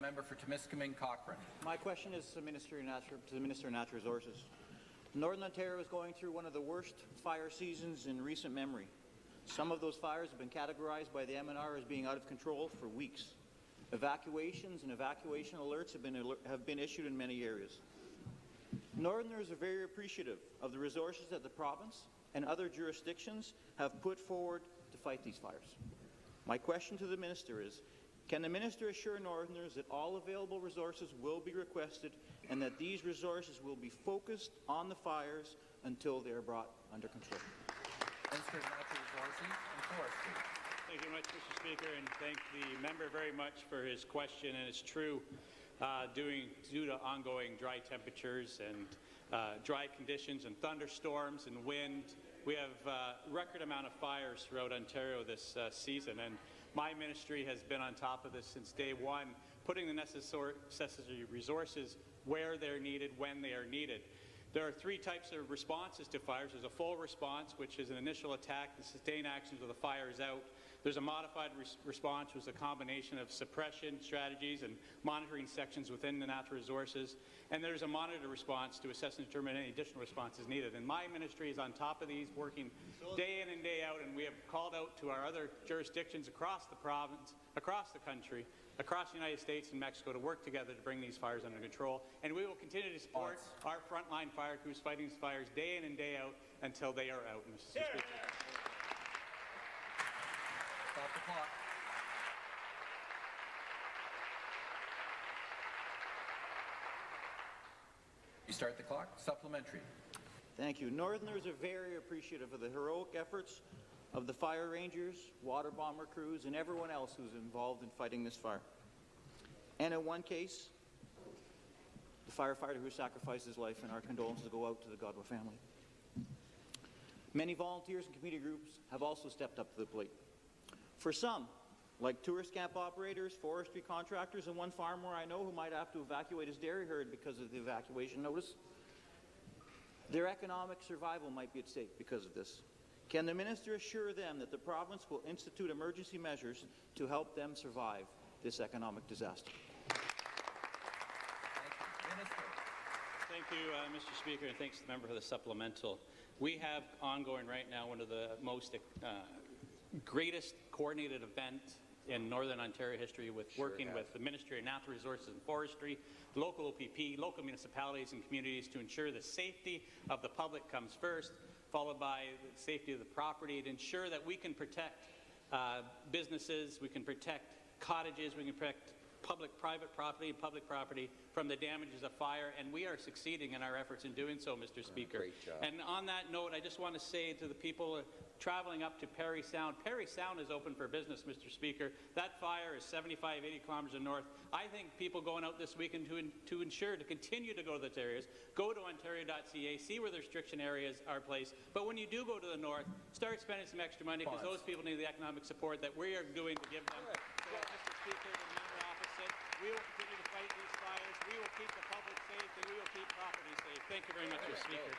Member for Timiskaming Cochrane. My question is to the Minister of Natural Resources. Northern Ontario is going through one of the worst fire seasons in recent memory. Some of those fires have been categorized by the MNR as being out of control for weeks. Evacuations and evacuation alerts have been issued in many areas. Northerners are very appreciative of the resources that the province and other jurisdictions have put forward to fight these fires. My question to the Minister is, can the Minister assure Northerners that all available resources will be requested and that these resources will be focused on the fires until they are brought under control? Minister of Natural Resources and Forestry. Thank you very much, Mr. Speaker, and thank the member very much for his question. And it's true, due to ongoing dry temperatures and dry conditions and thunderstorms and wind, we have a record amount of fires throughout Ontario this season. And my ministry has been on top of this since day one, putting the necessary resources where they're needed, when they are needed. There are three types of responses to fires. There's a full response, which is an initial attack and sustained actions until the fire is out. There's a modified response, which is a combination of suppression strategies and monitoring sections within the natural resources. And there's a monitor response to assess and determine any additional responses needed. And my ministry is on top of these, working day in and day out, and we have called out to our other jurisdictions across the province, across the country, across the United States and Mexico to work together to bring these fires under control. And we will continue to support our frontline fire crews fighting these fires day in and day out until they are out, Mr. Speaker. Stop the clock. You start the clock. Supplementary. Thank you. Northerners are very appreciative of the heroic efforts of the fire rangers, water bomber crews, and everyone else who's involved in fighting this fire. And in one case, the firefighter who sacrificed his life, and our condolences go out to the Godwin family. Many volunteers and community groups have also stepped up to the plate. For some, like tourist camp operators, forestry contractors, and one farmer I know who might have to evacuate his dairy herd because of the evacuation notice, their economic survival might be at stake because of this. Can the Minister assure them that the province will institute emergency measures to help them survive this economic disaster? Thank you, Mr. Speaker, and thanks to the member for the supplemental. We have ongoing right now one of the most greatest coordinated event in Northern Ontario history, with working with the Ministry of Natural Resources and Forestry, local OPP, local municipalities and communities to ensure the safety of the public comes first, followed by the safety of the property, to ensure that we can protect businesses, we can protect cottages, we can protect public-private property and public property from the damages of fire, and we are succeeding in our efforts in doing so, Mr. Speaker. Great job. And on that note, I just want to say to the people traveling up to Parry Sound is open for business, Mr. Speaker. That fire is 75, 80 kilometres north. I think people going out this weekend to ensure to continue to go to those areas, go to ontario.ca, see where the restriction areas are placed. But when you do go to the north, start spending some extra money, because those people need the economic support that we are doing to give them. So, Mr. Speaker, the member opposite, we will continue to fight these fires, we will keep the public safe, and we will keep property safe. Thank you very much, Mr. Speaker.